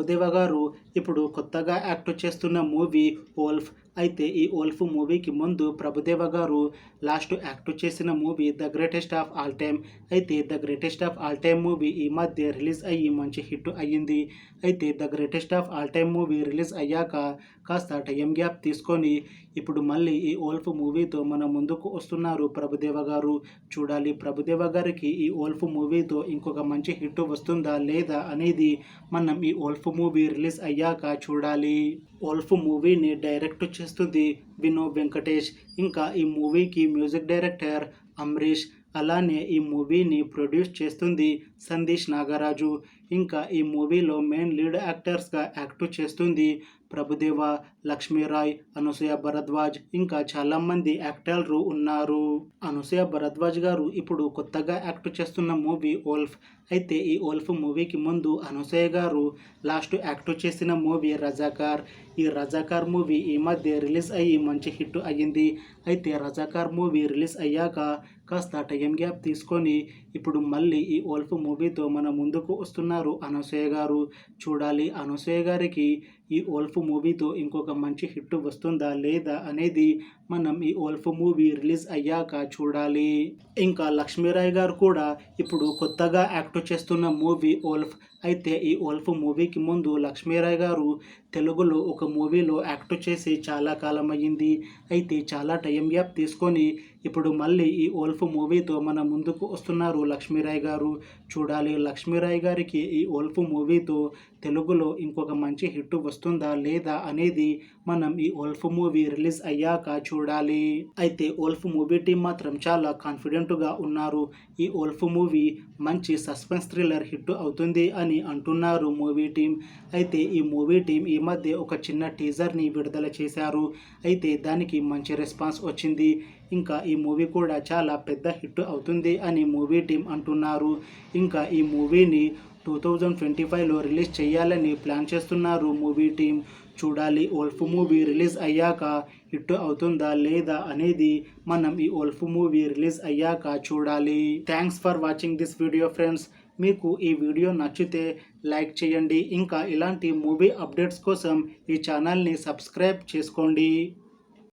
ప్రభుదేవ గారు ఇప్పుడు కొత్తగా యాక్ట్ చేస్తున్న మూవీ వోల్ఫ్. అయితే ఈ వోల్ఫ్ మూవీకి ముందు ప్రభుదేవ గారు లాస్ట్ యాక్ట్ చేసిన movie the greatest of all time. అయితే the greatest of all time movie ఈ మధ్య రిలీజ్ అయ్యి మంచి హిట్ అయ్యింది. అయితే the greatest of all time movie release అయ్యాక కాస్త టైం గ్యాప్ తీసుకొని ఇప్పుడు మళ్ళీ ఈ వోల్ఫ్ మూవీతో మన ముందుకు వస్తున్నారు ప్రభుదేవ గారు. చూడాలి ప్రభుదేవ గారికి ఈ వోల్ఫ్ మూవీతో ఇంకొక మంచి హిట్ వస్తుందా లేదా అనేది మనం ఈ వోల్ఫ్ మూవీ రిలీజ్ అయ్యాక చూడాలి. వోల్ఫ్ మూవీని డైరెక్ట్ చేస్తుంది వినో వెంకటేష్. ఇంకా ఈ మూవీకి మ్యూజిక్ డైరెక్టర్ అమరీష్. అలానే ఈ మూవీని ప్రొడ్యూస్ చేస్తుంది సందేశ్ నాగరాజు. ఇంకా ఈ మూవీలో మెయిన్ లీడ్ యాక్టర్స్గా యాక్ట్ చేస్తుంది ప్రభుదేవ, లక్ష్మీరాయ్, అనసూయ భరద్వాజ్, ఇంకా చాలామంది యాక్టర్లు ఉన్నారు. అనసూయ భరద్వాజ్ గారు ఇప్పుడు కొత్తగా యాక్ట్ చేస్తున్న మూవీ వోల్ఫ్. అయితే ఈ వోల్ఫ్ మూవీకి ముందు అనసూయ గారు లాస్ట్ యాక్ట్ చేసిన మూవీ రజాకార్. ఈ రజాకార్ మూవీ ఈ మధ్య రిలీజ్ అయ్యి మంచి హిట్ అయ్యింది. అయితే రజాకార్ మూవీ రిలీజ్ అయ్యాక కాస్త టైం గ్యాప్ తీసుకొని ఇప్పుడు మళ్ళీ ఈ వోల్ఫ్ మూవీతో మన ముందుకు వస్తున్నారు అనసూయ గారు. చూడాలి అనసూయ గారికి ఈ వోల్ఫ్ మూవీతో ఇంకొక మంచి హిట్ వస్తుందా లేదా అనేది మనం ఈ వోల్ఫ్ మూవీ రిలీజ్ అయ్యాక చూడాలి. ఇంకా లక్ష్మీరాయ్ గారు కూడా ఇప్పుడు కొత్తగా యాక్ట్ చేస్తున్న మూవీ వోల్ఫ్. అయితే ఈ వోల్ఫ్ మూవీకి ముందు లక్ష్మీరాయ్ గారు తెలుగులో ఒక మూవీలో యాక్ట్ చేసి చాలా కాలం అయ్యింది. అయితే చాలా టైం గ్యాప్ తీసుకొని ఇప్పుడు మళ్ళీ ఈ వోల్ఫ్ మూవీతో మన ముందుకు వస్తున్నారు లక్ష్మీరాయ్ గారు. చూడాలి లక్ష్మీరాయ్ గారికి ఈ వోల్ఫ్ మూవీతో తెలుగులో ఇంకొక మంచి హిట్ వస్తుందా లేదా అనేది మనం ఈ వోల్ఫ్ మూవీ రిలీజ్ అయ్యాక చూడాలి. అయితే వోల్ఫ్ మూవీ టీం మాత్రం చాలా కాన్ఫిడెంట్గా ఉన్నారు. ఈ వోల్ఫ్ మూవీ మంచి సస్పెన్స్ థ్రిల్లర్ హిట్ అవుతుంది అని అంటున్నారు మూవీ టీం. అయితే ఈ మూవీ టీం ఈ మధ్య ఒక చిన్న టీజర్ని విడుదల చేశారు. అయితే దానికి మంచి రెస్పాన్స్ వచ్చింది. ఇంకా ఈ మూవీ కూడా చాలా పెద్ద హిట్ అవుతుంది అని మూవీ టీం అంటున్నారు. ఇంకా ఈ మూవీని 2025లో రిలీజ్ చేయాలని ప్లాన్ చేస్తున్నారు మూవీ టీం. చూడాలి వోల్ఫ్ మూవీ రిలీజ్ అయ్యాక హిట్ అవుతుందా లేదా అనేది మనం ఈ వోల్ఫ్ మూవీ రిలీజ్ అయ్యాక చూడాలి. Thanks for watching this video friends. మీకు ఈ వీడియో నచ్చితే లైక్ చేయండి. ఇంకా ఇలాంటి మూవీ అప్డేట్స్ కోసం ఈ ఛానల్ని సబ్స్క్రైబ్ చేసుకోండి.